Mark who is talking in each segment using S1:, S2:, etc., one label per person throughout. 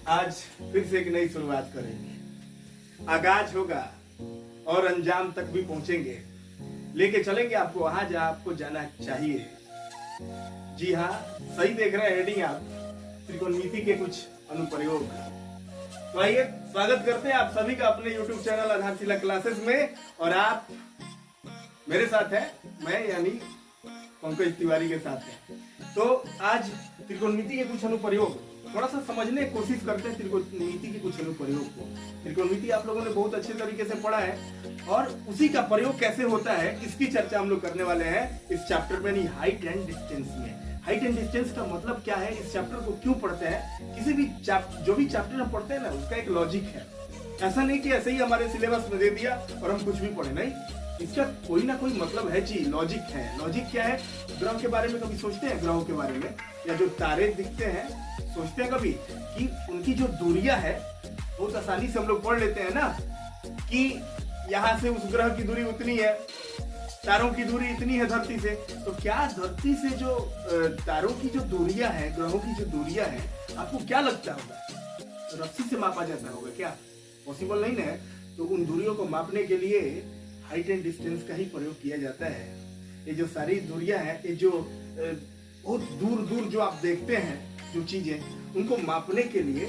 S1: आज फिर से एक नई शुरुआत करेंगे। आगाज होगा और अंजाम तक भी पहुंचेंगे। लेके चलेंगे आपको वहां जहां आपको जाना चाहिए। जी हाँ, सही देख रहे हैं हेडिंग आप, त्रिकोणमिति के कुछ अनुप्रयोग। तो आइए स्वागत करते हैं आप सभी का अपने YouTube चैनल आधारशिला क्लासेस में। और आप मेरे साथ हैं, मैं यानी पंकज तिवारी के साथ हैं। तो आज त्रिकोणमिति के कुछ अनुप्रयोग थोड़ा सा समझने की कोशिश करते हैं। त्रिकोणमिति के कुछ अनुप्रयोग को, त्रिकोणमिति आप लोगों ने बहुत अच्छे तरीके से पढ़ा है और उसी का प्रयोग कैसे होता है इसकी चर्चा हम लोग करने वाले हैं इस चैप्टर में, नहीं हाइट एंड डिस्टेंस में। हाइट एंड डिस्टेंस का मतलब क्या है, इस चैप्टर को क्यों पढ़ते हैं, किसी भी जो भी चैप्टर हम पढ़ते हैं ना उसका एक लॉजिक है। ऐसा नहीं कि ऐसे ही हमारे सिलेबस में दे दिया और हम कुछ भी पढ़े, नहीं, इसका कोई ना कोई मतलब है जी, लॉजिक है। लॉजिक क्या है, ग्रह के बारे में कभी सोचते हैं, ग्रहों के बारे में, या जो तारे दिखते हैं सोचते हैं कभी कि उनकी जो दूरियां है बहुत आसानी से हम लोग पढ़ लेते हैं ना, कि यहाँ से उस ग्रह की दूरी उतनी है, तारों की दूरी इतनी है धरती से। तो क्या धरती से जो तारों की जो दूरियां है, ग्रहों की जो दूरियां है, आपको क्या लगता होगा, तो रस्सी से मापा जाता होगा क्या? पॉसिबल नहीं है। तो उन दूरियों को मापने के लिए हाइट एंड डिस्टेंस का ही प्रयोग किया जाता है। ये जो सारी दूरियां हैं, ये जो बहुत दूर दूर जो आप देखते हैं जो चीजें, उनको मापने के लिए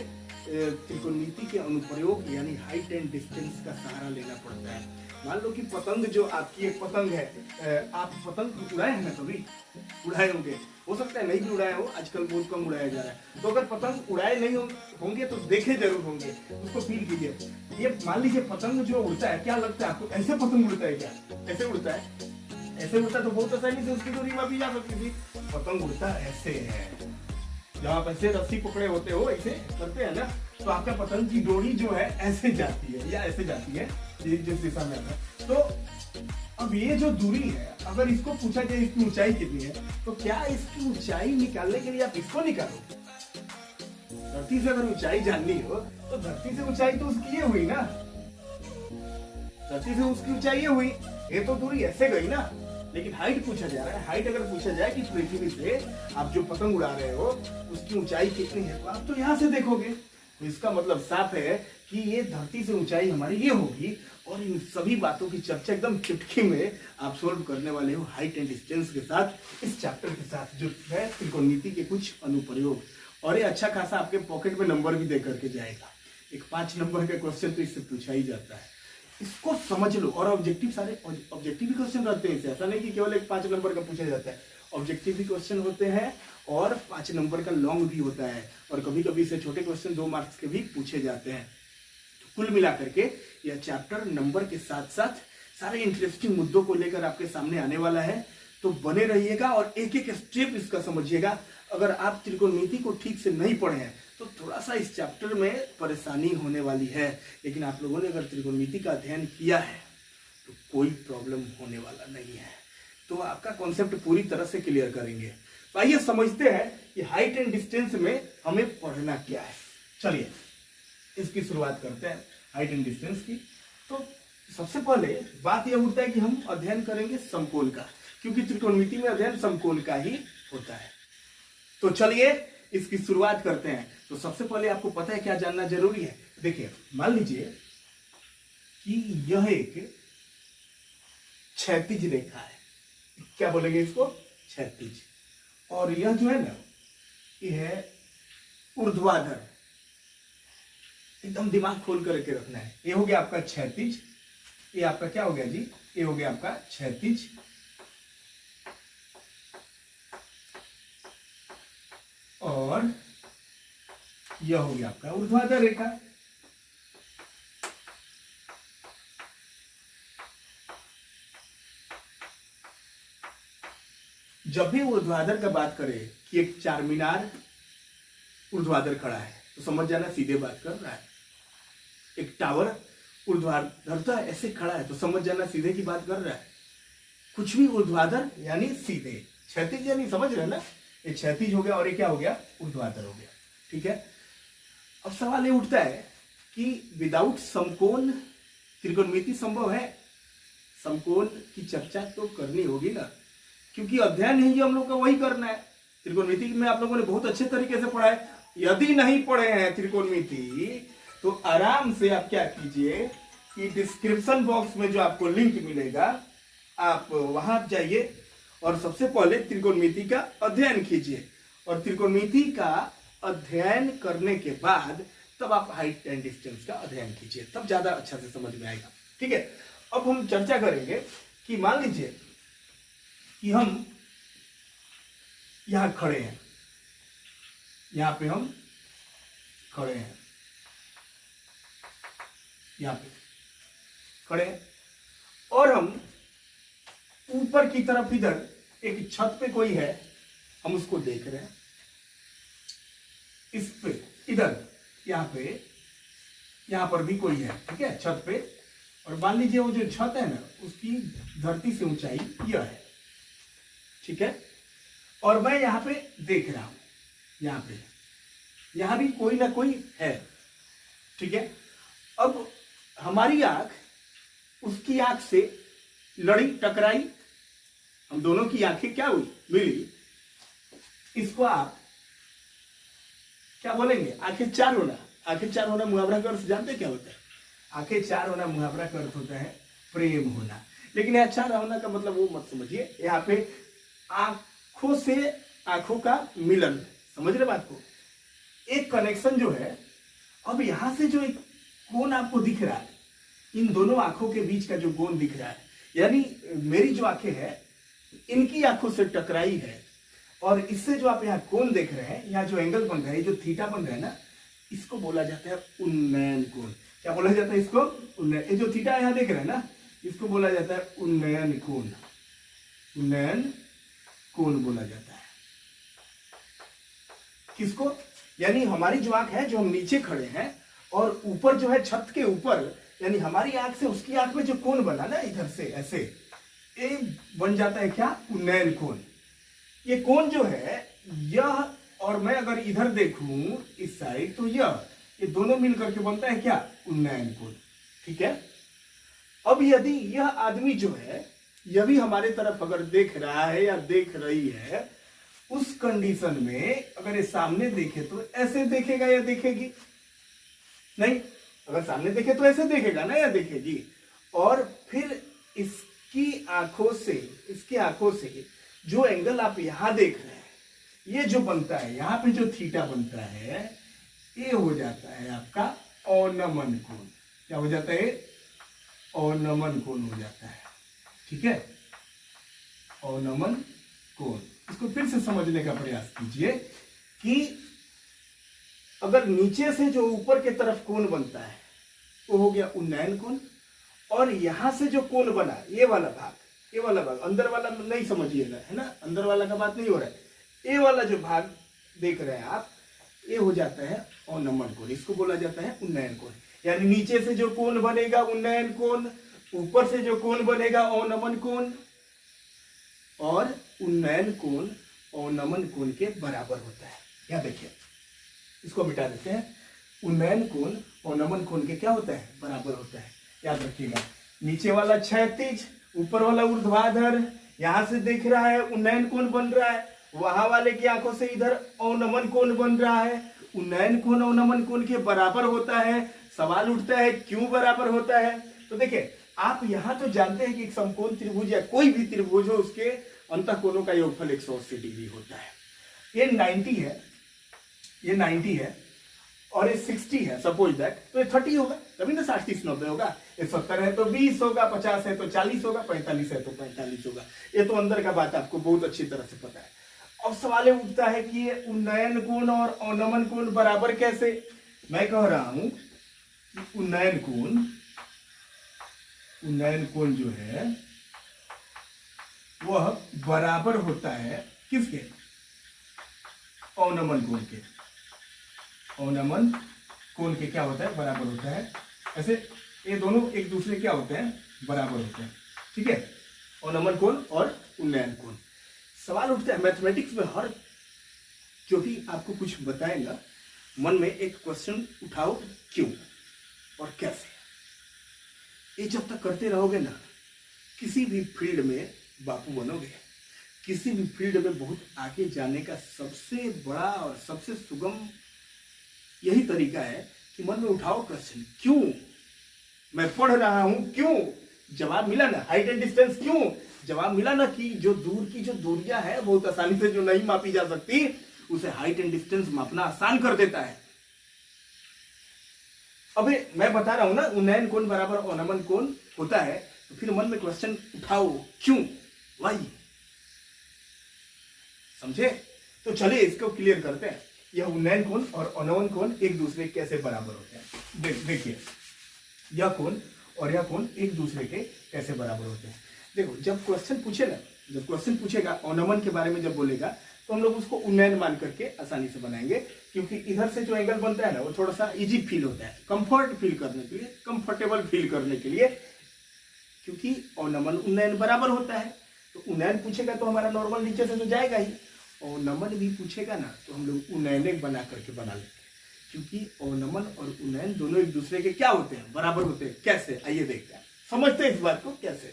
S1: त्रिकोणमिति के अनुप्रयोग यानी हाइट एंड डिस्टेंस का सहारा लेना पड़ता है। मान लो कि पतंग, जो आपकी एक पतंग है, आप पतंग उड़ाए हैं ना, कभी उड़ाए होंगे, हो सकता है नहीं भी उड़ाए हो, आजकल बहुत कम उड़ाया जा रहा है। तो अगर पतंग उड़ाए नहीं होंगे तो देखे जरूर होंगे, उसको फील कीजिए। ये मान लीजिए पतंग जो उड़ता है, क्या लगता है आपको, ऐसे पतंग उड़ता है क्या? ऐसे उड़ता है? ऐसे उड़ता तो बहुत आसानी से उसकी दूरी मापी जा सकती थी। पतंग उड़ता ऐसे है, जब आप ऐसे रस्सी पकड़े होते हो, ऐसे करते हैं ना, तो आपका पतंग की डोरी जो है ऐसे जाती है या ऐसे जाती है जिस दिशा में आता है। तो अब ये जो दूरी है, अगर इसको पूछा जाए इसकी ऊंचाई कितनी है, तो क्या इसकी ऊंचाई निकालने के लिए आप इसको निकालो? धरती से अगर ऊंचाई जाननी हो तो धरती से ऊंचाई तो उसकी ये हुई ना, धरती से उसकी ऊंचाई ये हुई, ये तो दूरी ऐसे गई ना। लेकिन हाइट पूछा जा रहा है, हाइट अगर पूछा जाए कि पृथ्वी से आप जो पतंग उड़ा रहे हो उसकी ऊंचाई कितनी है, तो आप तो यहाँ से देखोगे। तो इसका मतलब साफ है कि ये धरती से ऊंचाई हमारी ये होगी। और इन सभी बातों की चर्चा एकदम चुटकी में आप सोल्व करने वाले हो हाइट एंड डिस्टेंस के साथ, इस चैप्टर के साथ जो है त्रिकोणमिति के कुछ अनुप्रयोग। और ये अच्छा खासा आपके पॉकेट में नंबर भी दे करके जाएगा। एक 5 नंबर का क्वेश्चन तो इससे पूछा ही जाता है, इसको समझ लो। और ऑब्जेक्टिव, सारे ऑब्जेक्टिव भी क्वेश्चन रहते हैं, ऐसा नहीं कि केवल एक 5 नंबर का पूछा जाता है। ऑब्जेक्टिव भी क्वेश्चन होते हैं और 5 नंबर का लॉन्ग भी होता है, और कभी कभी से छोटे क्वेश्चन 2 मार्क्स के भी पूछे जाते हैं। तो कुल मिलाकर के यह चैप्टर नंबर के साथ साथ सारे इंटरेस्टिंग मुद्दों को लेकर आपके सामने आने वाला है। तो बने रहिएगा और एक एक स्टेप इसका समझिएगा। अगर आप त्रिकोणमिति को ठीक से नहीं पढ़े हैं तो थोड़ा सा इस चैप्टर में परेशानी होने वाली है, लेकिन आप लोगों ने अगर त्रिकोणमिति का अध्ययन किया है तो कोई प्रॉब्लम होने वाला नहीं है। तो आपका कॉन्सेप्ट पूरी तरह से क्लियर करेंगे। तो आइए समझते हैं कि हाइट एंड डिस्टेंस में हमें पढ़ना क्या है। चलिए इसकी शुरुआत करते हैं, हाइट एंड डिस्टेंस की। तो सबसे पहले बात यह उठता है कि हम अध्ययन करेंगे समकोण का, क्योंकि त्रिकोणमिति में अध्ययन समकोण का ही होता है। तो चलिए इसकी शुरुआत करते हैं। तो सबसे पहले आपको पता है क्या जानना जरूरी है। देखिए, मान लीजिए कि यह एक क्षैतिज रेखा है, क्या बोलेंगे इसको, क्षैतिज। और यह जो है ना, यह है ऊर्ध्वाधर। एकदम दिमाग खोल करके रखना है। ये हो गया आपका क्षैतिज, ये आपका क्या हो गया जी, ये हो गया आपका क्षैतिज। और यह हो गया आपका ऊर्ध्वाधर रेखा। जब भी ऊर्ध्वाधर का बात करें कि एक चारमीनार ऊर्ध्वाधर खड़ा है तो समझ जाना सीधे बात कर रहा है। एक टावर ऊर्ध्वाधर ऐसे खड़ा है तो समझ जाना सीधे की बात कर रहा है। कुछ भी ऊर्ध्वाधर यानी सीधे, क्षैतिज यानी समझ रहे हैं ना, ये क्षैतिज हो गया और ये क्या हो गया, ऊर्ध्वाधर हो गया। ठीक है, अब सवाल ये उठता है कि विदाउट समकोण त्रिकोणमिति संभव है? समकोण की चर्चा तो करनी होगी ना, क्योंकि अध्ययन ही हम लोग का वही करना है। त्रिकोणमिति में आप लोगों ने बहुत अच्छे तरीके से पढ़ा है, यदि नहीं पढ़े हैं त्रिकोणमिति तो आराम से आप क्या कीजिए कि डिस्क्रिप्शन बॉक्स में जो आपको लिंक मिलेगा आप वहां जाइए और सबसे पहले त्रिकोणमिति का अध्ययन कीजिए, और त्रिकोणमिति का अध्ययन करने के बाद तब आप हाइट एंड डिस्टेंस का अध्ययन कीजिए, तब ज्यादा अच्छा से समझ में आएगा। ठीक है, अब हम चर्चा करेंगे कि मान लीजिए कि हम यहां खड़े हैं, यहां पे हम खड़े हैं, यहां पे खड़े हैं और हम ऊपर की तरफ इधर एक छत पे कोई है, हम उसको देख रहे हैं, इस पे इधर यहां पर भी कोई है, ठीक है, छत पे। और मान लीजिए वो जो छत है ना उसकी धरती से ऊंचाई यह है, ठीक है, और मैं यहां पे देख रहा हूं, यहां भी कोई ना कोई है, ठीक है। अब हमारी आंख उसकी आंख से लड़ी, टकराई, हम दोनों की आंखें क्या हुई, मिली। इसको आप क्या बोलेंगे, आंखें चार होना। आंखें चार होना मुहावरा का अर्थ जानते क्या होता है? आंखें चार होना मुहावरा का अर्थ होता है प्रेम होना। लेकिन यहाँ चार होना का मतलब वो मत समझिए, यहाँ पे आंखों से आंखों का मिलन, समझ रहे बात को, एक कनेक्शन जो है। अब यहां से जो एक कोण आपको दिख रहा है, इन दोनों आंखों के बीच का जो कोण दिख रहा है, यानी मेरी जो आंखें हैं इनकी आंखों से टकराई है, और इससे जो आप यहाँ कोण देख रहे हैं, यहाँ जो एंगल बन रहा है, जो थीटा बन रहा है ना, इसको बोला जाता है उन्नयन कोण। क्या बोला जाता है इसको? उन्नयन। ये जो थीटा यहाँ देख रहे हैं ना, इसको बोला जाता है उन्नयन कोण। उन्नयन कोण बोला जाता है किसको? यानी हमारी जो आंख है, जो हम नीचे खड़े हैं और ऊपर जो है छत के ऊपर, यानी हमारी आंख से उसकी आंख में जो कोण बना ना इधर से ऐसे, ये बन जाता है क्या? उन्नयन कोण। ये कोण जो है यह, और मैं अगर इधर देखूं इस साइड तो ये दोनों मिलकर के बनता है क्या? उन्नयन कोण। ठीक है। अब यदि यह आदमी जो है यह भी हमारे तरफ अगर देख रहा है या देख रही है, उस कंडीशन में अगर ये सामने देखे तो ऐसे देखेगा या देखेगी? नहीं। अगर सामने देखे तो ऐसे देखेगा ना, या देखेगी। और फिर इसकी आंखों से जो एंगल आप यहां देख रहे हैं, ये जो बनता है, यहां पे जो थीटा बनता है, ये हो जाता है आपका अवनमन कोण। क्या हो जाता है? अवनमन कोण हो जाता है। ठीक है, अवनमन कोण। इसको फिर से समझने का प्रयास कीजिए कि अगर नीचे से जो ऊपर के तरफ कोण बनता है वो हो गया उन्नयन कोण, और यहां से जो कोण बना, ये वाला भाग, अंदर वाला नहीं समझिएगा, है ना, अंदर वाला का बात नहीं हो रहा है। ये वाला जो भाग देख रहे हैं आप, ये हो जाता है अवनमन कोण। इसको बोला जाता है उन्नयन कोण। यानी नीचे से जो कोण बनेगा उन्नयन कोण, ऊपर से जो कोण बनेगा अवनमन कोण, और उन्नयन कोण अवनमन कोण के बराबर होता है। यहां देखिए, इसको मिटा देते हैं। उन्नयन कोण अवनमन कोण के क्या होता है? बराबर होता है। याद रखिएगा, नीचे वाला क्षैतिज, ऊपर वाला ऊर्ध्वाधर, यहां से देख रहा है उन्नयन कोण बन रहा है, वहां वाले की आंखों से इधर अवनमन कोण बन रहा है। उन्नयन कोण अवनमन कोण के बराबर होता है। सवाल उठता है क्यों बराबर होता है? तो देखिए, आप यहां तो जानते हैं कि एक समकोण त्रिभुज या कोई भी त्रिभुज हो, उसके अंतःकोणों का योगफल 180 डिग्री होता है। ये 90 है, ये 90 है, और ये 60 है, सपोज दैट, तो ये 30 होगा, तभी ना 60 30 90 होगा। ये 70 है तो 20 होगा, 50 है तो 40 होगा, 45 है तो 45 होगा। ये तो अंदर का बात आपको बहुत अच्छी तरह से पता है। अब सवाल उठता है कि ये उन्नयन कोण और अवनमन कोण बराबर कैसे? मैं कह रहा हूं कि उन्नयन कोण जो है वह बराबर होता है किसके? अवनमन कोण के। अवनमन कोण के क्या होता है? बराबर होता है। ऐसे ये दोनों एक दूसरे क्या होते हैं? बराबर होते हैं। ठीक है, अवनमन कोण और उन्नयन कोण। सवाल उठता है मैथमेटिक्स में, हर जो भी आपको कुछ बताएगा, मन में एक क्वेश्चन उठाओ, क्यों और कैसे। ये जब तक करते रहोगे ना, किसी भी फील्ड में बापू बनोगे। किसी भी फील्ड में बहुत आगे जाने का सबसे बड़ा और सबसे सुगम यही तरीका है कि मन में उठाओ क्वेश्चन, क्यों मैं पढ़ रहा हूं, क्यों, जवाब मिला ना। हाइट एंड डिस्टेंस क्यों, जवाब मिला ना कि जो दूर की जो दूरियां है बहुत आसानी से जो नहीं मापी जा सकती, उसे हाइट एंड डिस्टेंस मापना आसान कर देता है। अबे मैं बता रहा हूं ना उन्नयन कोण बराबर अवनमन कोण होता है, तो फिर मन में क्वेश्चन उठाओ, क्यों, वाई, समझे। तो चलिए इसको क्लियर करते हैं। यह उन्नयन कोण और अवनमन कोण एक दूसरे के कैसे बराबर होते हैं। देखिए यह कोण और यह कोण एक दूसरे के कैसे बराबर होते हैं। देखो जब क्वेश्चन पूछेगा, जब क्वेश्चन पूछेगा अवनमन के बारे में जब बोलेगा, तो हम लोग उसको उन्नयन मान करके आसानी से बनाएंगे, क्योंकि इधर से जो एंगल बनता है ना वो थोड़ा सा इजी फील होता है, कंफर्ट फील करने के लिए, कंफर्टेबल फील करने के लिए, क्योंकि अवनमन उन्नयन बराबर होता है। तो उन्नयन पूछेगा तो हमारा नॉर्मल नीचे से तो जाएगा ही, और नमन भी पूछेगा ना तो हम लोग उन्नयन बना करके बना लेंगे, क्योंकि अवनमन और उन्नयन दोनों एक दूसरे के क्या होते हैं, बराबर होते हैं। कैसे, आइए देखते हैं, समझते हैं इस बात को कैसे।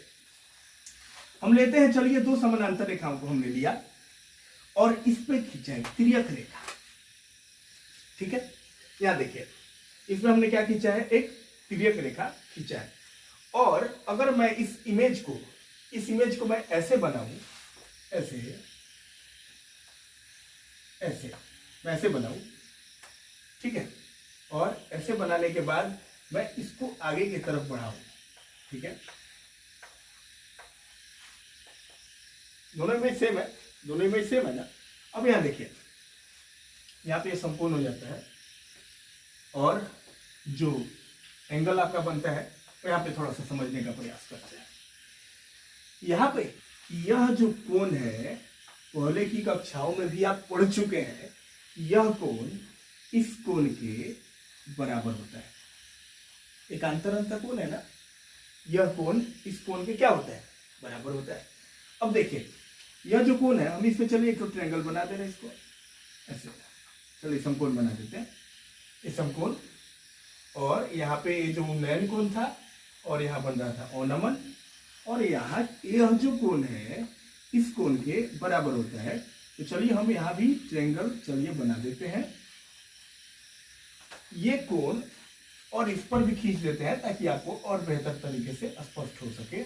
S1: हम लेते हैं, चलिए दो समानांतर रेखाओं को हमने लिया और इस पे खींचा है तिर्यक रेखा, ठीक है। यहां देखिए इसमें हमने क्या खींचा है, एक तिर्यक रेखा खींचा है। और अगर मैं इस इमेज को मैं ऐसे बनाऊं, ऐसे मैं ऐसे बनाऊं, ठीक है, और ऐसे बनाने के बाद मैं इसको आगे की तरफ बढ़ाऊं, ठीक है। दोनों इमेज सेम है, दोनों इमेज सेम है ना। अब यहां देखिए, यहां पे संपूर्ण हो जाता है और जो एंगल आपका बनता है तो यहां पे थोड़ा सा समझने का प्रयास करते हैं। यहां पे यह जो कोण है, पहले की कक्षाओं में भी आप पढ़ चुके हैं, यह कोण इस कोण के बराबर होता है। एकांतर अंतर कोण है ना, यह कोण इस कोण के क्या होता है, बराबर होता है। अब देखिए यह जो कोण है, हम इसमें चलिए एक ट्रायंगल बना दे रहे हैं, इसको ऐसे, चलिए समकोण बना देते हैं, ये समकोण, और यहाँ पे ये जो उन्नयन कोण था और यहाँ बन रहा था अवनमन, और यहाँ यह जो कोण है इस कोण के बराबर होता है। तो चलिए हम यहाँ भी ट्रायंगल चलिए बना देते हैं, ये कोण, और इस पर भी खींच देते हैं ताकि आपको और बेहतर तरीके से स्पष्ट हो सके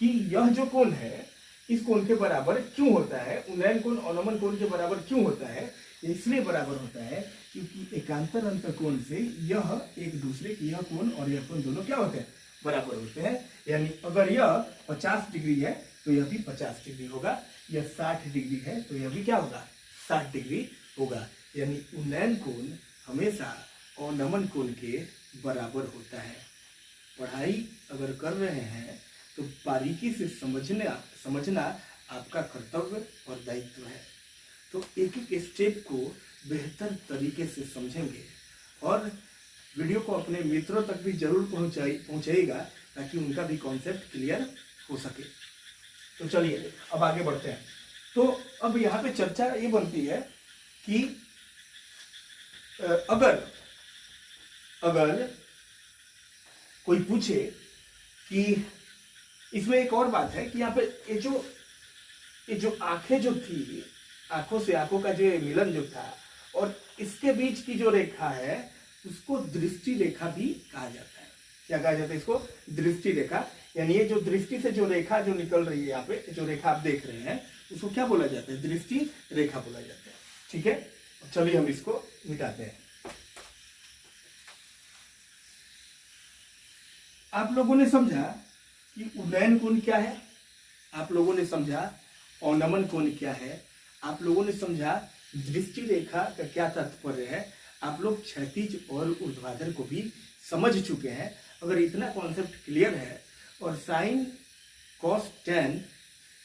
S1: कि यह जो कोण है इस कोण के बराबर क्यों होता है, उन्नयन कोण अवनमन कोण के बराबर क्यों होता है। इसलिए बराबर होता है क्योंकि एकांतर अंतर कोण से यह एक दूसरे की, यह कोण और यह कोण दोनों क्या होते हैं, बराबर होते हैं। यानी अगर यह 50 डिग्री है तो यह भी 50 डिग्री होगा, यह 60 डिग्री है तो यह भी क्या होगा, 60 डिग्री होगा। यानी उन्नयन कोण हमेशा अवनमन कोण के बराबर होता है। पढ़ाई अगर कर रहे हैं तो बारीकी से समझना आपका कर्तव्य और दायित्व है। तो एक एक स्टेप को बेहतर तरीके से समझेंगे और वीडियो को अपने मित्रों तक भी जरूर पहुंचाइएगा ताकि उनका भी कॉन्सेप्ट क्लियर हो सके। तो चलिए अब आगे बढ़ते हैं। तो अब यहाँ पे चर्चा ये बनती है कि अगर कोई पूछे कि इसमें एक और बात है कि यहाँ पे ये जो आंखें जो थी, आंखों से आंखों का जो मिलन जो था और इसके बीच की जो रेखा है उसको दृष्टि रेखा भी कहा जाता है। क्या कहा जाता है इसको, दृष्टि रेखा। यानी ये जो दृष्टि से जो रेखा जो निकल रही है, यहाँ पे जो रेखा आप देख रहे हैं उसको क्या बोला जाता है, दृष्टि रेखा बोला जाता है। ठीक है, चलिए हम इसको मिटाते हैं। आप लोगों ने समझा कि उन्नयन कोण क्या है, आप लोगों ने समझा अवनमन कोण क्या है, आप लोगों ने समझा दृष्टि रेखा का क्या तात्पर्य है, आप लोग क्षैतिज और ऊर्ध्वाधर को भी समझ चुके हैं। अगर इतना कॉन्सेप्ट क्लियर है और साइन कॉस tan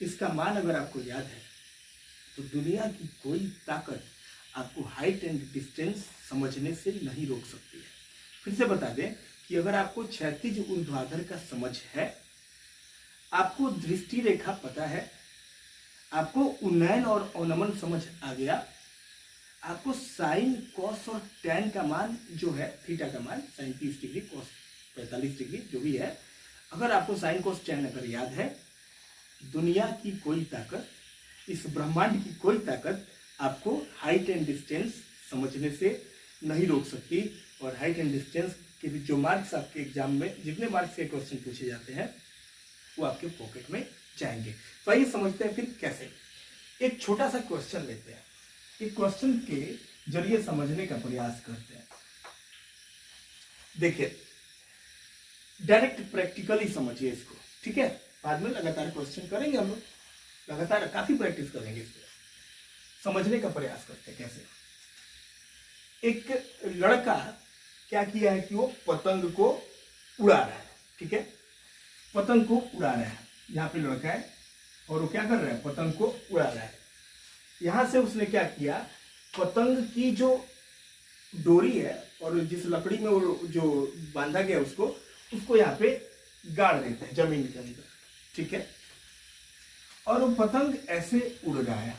S1: इसका मान अगर आपको याद है तो दुनिया की कोई ताकत आपको हाइट एंड डिस्टेंस समझने से नहीं रोक सकती है। फिर से बता दें कि अगर आपको क्षैतिज ऊर्ध्वाधर का समझ है, आपको दृष्टि रेखा पता है, आपको उन्नयन और अवनमन समझ आ गया, आपको साइन कॉस और tan का मान जो है, थीटा का मान साइन 30 डिग्री कॉस 45 डिग्री जो भी है, अगर आपको साइन कॉस tan अगर याद है, दुनिया की कोई ताकत, इस ब्रह्मांड की कोई ताकत आपको हाइट एंड डिस्टेंस समझने से नहीं रोक सकती। और हाइट एंड डिस्टेंस के भी जो मार्क्स आपके एग्जाम में जितने मार्क्स के क्वेश्चन पूछे जाते हैं वो आपके पॉकेट में जाएंगे। तो आइए समझते हैं फिर कैसे। एक छोटा सा क्वेश्चन लेते हैं, एक क्वेश्चन के जरिए समझने का प्रयास करते हैं। देखिए, डायरेक्ट प्रैक्टिकली समझिए इसको, ठीक है। बाद में लगातार क्वेश्चन करेंगे हम लोग, लगातार काफी प्रैक्टिस करेंगे इस पर। समझने का प्रयास करते हैं कैसे। एक लड़का क्या किया है कि वो पतंग को उड़ा रहा है, ठीक है। पतंग को उड़ा रहा है, यहाँ पे लड़का है और वो क्या कर रहा है, पतंग को उड़ा रहा है। यहां से उसने क्या किया, पतंग की जो डोरी है और जिस लकड़ी में वो जो बांधा गया उसको यहाँ पे गाड़ देते हैं जमीन के अंदर, ठीक है। और वो पतंग ऐसे उड़ रहा है।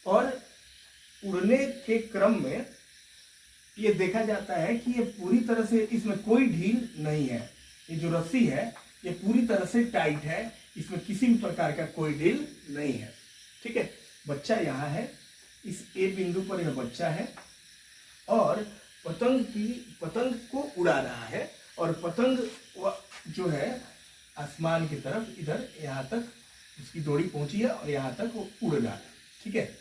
S1: और उड़ने के क्रम में ये देखा जाता है कि ये पूरी तरह से, इसमें कोई ढील नहीं है। ये जो रस्सी है ये पूरी तरह से टाइट है, इसमें किसी भी प्रकार का कोई ढील नहीं है, ठीक है। बच्चा यहाँ है, इस ए बिंदु पर यह बच्चा है और पतंग को उड़ा रहा है। और पतंग जो है आसमान की तरफ इधर यहाँ तक उसकी डोरी पहुंची है और यहाँ तक वो उड़ रहा है, ठीक है।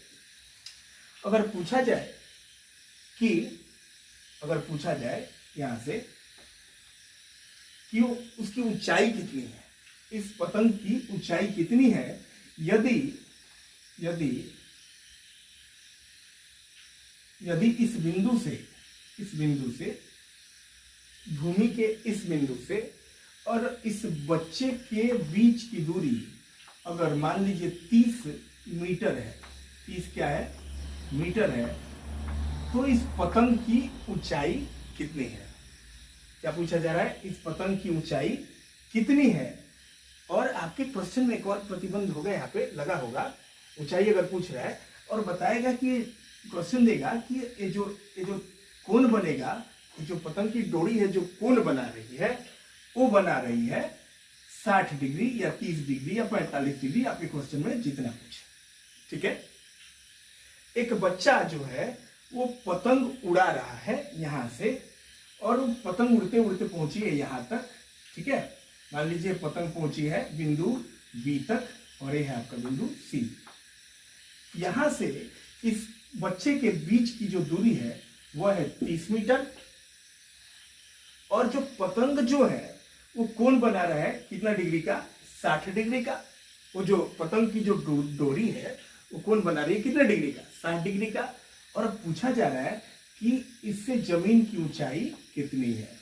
S1: अगर पूछा जाए यहाँ से कि उसकी ऊंचाई कितनी है, इस पतंग की ऊंचाई कितनी है, यदि इस बिंदु से भूमि के इस बिंदु से और इस बच्चे के बीच की दूरी अगर मान लीजिए 30 मीटर है, 30 क्या है, मीटर है, तो इस पतंग की ऊंचाई कितनी है। क्या पूछा जा रहा है, इस पतंग की ऊंचाई कितनी है। और आपके क्वेश्चन में एक और प्रतिबंध होगा, यहाँ पे लगा होगा, ऊंचाई अगर पूछ रहा है और बताएगा कि क्वेश्चन देगा कि ये जो कोण बनेगा, ये जो पतंग की डोरी है जो कोण बना रही है वो बना रही है 60 डिग्री या 30 डिग्री या 45 डिग्री, आपके क्वेश्चन में जितना पूछे, ठीक है। एक बच्चा जो है वो पतंग उड़ा रहा है यहां से और पतंग उड़ते उड़ते पहुंची है यहां तक, ठीक है। मान लीजिए पतंग पहुंची है बिंदु बी तक और ये है आपका बिंदु सी। यहां से इस बच्चे के बीच की जो दूरी है वह है 30 मीटर और जो पतंग जो है वो कोण बना रहा है कितना डिग्री का, 60 डिग्री का। वो जो पतंग की जो डोरी है वो कोण बना रही है कितना डिग्री का, 60 डिग्री का। और अब पूछा जा रहा है कि इससे जमीन की ऊंचाई कितनी है।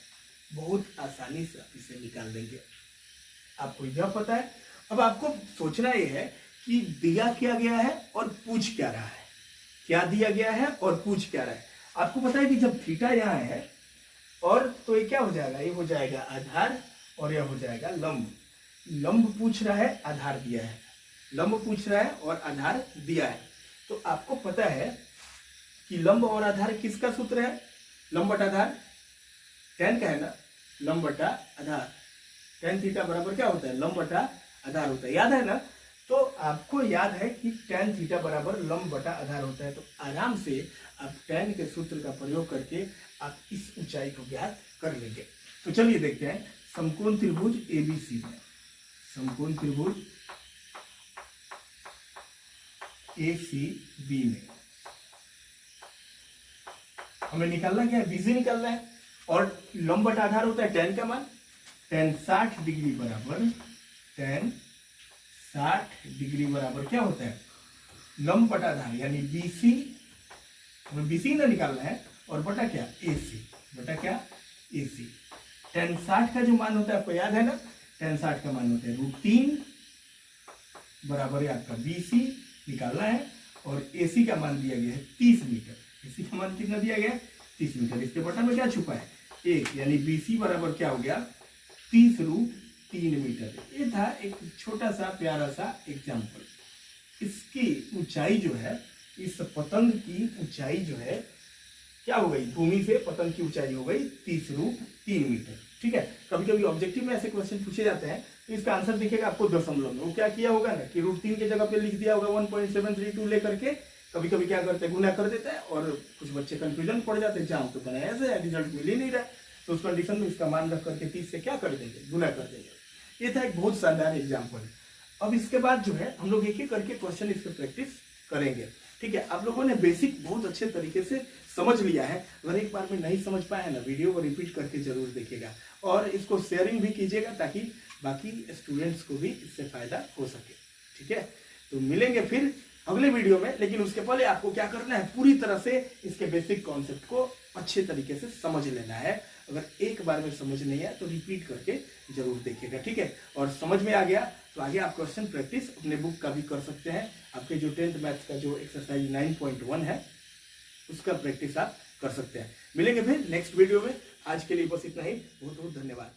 S1: बहुत आसानी से आप इसे निकाल देंगे, आपको यह पता है। अब आपको सोचना यह है कि दिया क्या गया है और पूछ क्या रहा है, क्या दिया गया है और पूछ क्या रहा है। आपको पता है कि जब थीटा यहाँ है और तो ये क्या हो जाएगा, ये हो जाएगा आधार और यह हो जाएगा लंब। लंब पूछ रहा है, आधार दिया है, लंब पूछ रहा है और आधार दिया है। तो आपको पता है कि लंब और आधार किसका सूत्र है, लंब बटा आधार, tan का है ना, लंब बटा आधार। tan थीटा बराबर क्या होता है, लंब बटा आधार होता है, याद है ना। तो आपको याद है कि tan थीटा बराबर लंब बटा आधार होता है। तो आराम से आप tan के सूत्र का प्रयोग करके आप इस ऊंचाई को ज्ञात कर लेंगे। तो चलिए देखते हैं समकोण त्रिभुज ABC में, समकोण त्रिभुज ACB में हमें निकालना क्या है, BC निकालना है। और लंब बटा आधार होता है tan का मान, tan 60 डिग्री बराबर, tan 60 डिग्री बराबर क्या होता है, लंब बटा आधार यानी BC, हमें BC ना निकालना है और बटा क्या, AC, बटा क्या, AC। tan 60 का जो मान होता है आपको याद है ना, tan 60 का मान होता है √3 बराबर है आपका BC निकालना है। और AC का मान दिया गया है 30 मीटर, AC का मान कितना दिया गया है, 30 मीटर। इसके बटन में क्या छुपा है, 1, यानी BC बराबर क्या हो गया, 30√3 मीटर। ये था एक छोटा सा प्यारा सा एग्जाम्पल। इसकी ऊंचाई जो है, इस पतंग की ऊंचाई जो है क्या हो गई, भूमि से पतंग की ऊंचाई हो गई 30√3 मीटर, ठीक है। कभी कभी ऑब्जेक्टिव में ऐसे क्वेश्चन पूछे जाते हैं तो इसका आंसर दिखेगा आपको दशमलव में। वो क्या किया होगा ना कि √3 की जगह पे लिख दिया होगा 1.732 लेकर के कभी कभी क्या करते हैं, गुना कर देते हैं और कुछ बच्चे कंफ्यूजन पड़ जाते हैं, एग्जाम तो बनाया ऐसे है, रिजल्ट मिल ही नहीं रहा है। तो उस कंडीशन में इसका मान रख करके 30 से क्या कर देंगे, गुना कर देंगे। ये था एक बहुत शानदार एग्जाम्पल। अब इसके बाद जो है हम लोग एक एक करके क्वेश्चन इस पर प्रैक्टिस करेंगे। ठीक है, आप लोगों ने बेसिक बहुत अच्छे तरीके से समझ लिया है। अगर एक बार में नहीं समझ पाए है ना, वीडियो को रिपीट करके जरूर देखिएगा और इसको शेयरिंग भी कीजिएगा ताकि बाकी स्टूडेंट्स को भी इससे फायदा हो सके। ठीक है, तो मिलेंगे फिर अगले वीडियो में, लेकिन उसके पहले आपको क्या करना है, पूरी तरह से इसके बेसिक कॉन्सेप्ट को अच्छे तरीके से समझ लेना है। अगर एक बार में समझ नहीं आया तो रिपीट करके जरूर देखिएगा। ठीक है, और समझ में आ गया तो आगे आप क्वेश्चन प्रैक्टिस अपने बुक का भी कर सकते हैं। आपके जो 10th मैथ्स का जो एक्सरसाइज 9.1 है उसका प्रैक्टिस आप कर सकते हैं। मिलेंगे फिर नेक्स्ट वीडियो में। आज के लिए बस इतना ही। बहुत बहुत धन्यवाद।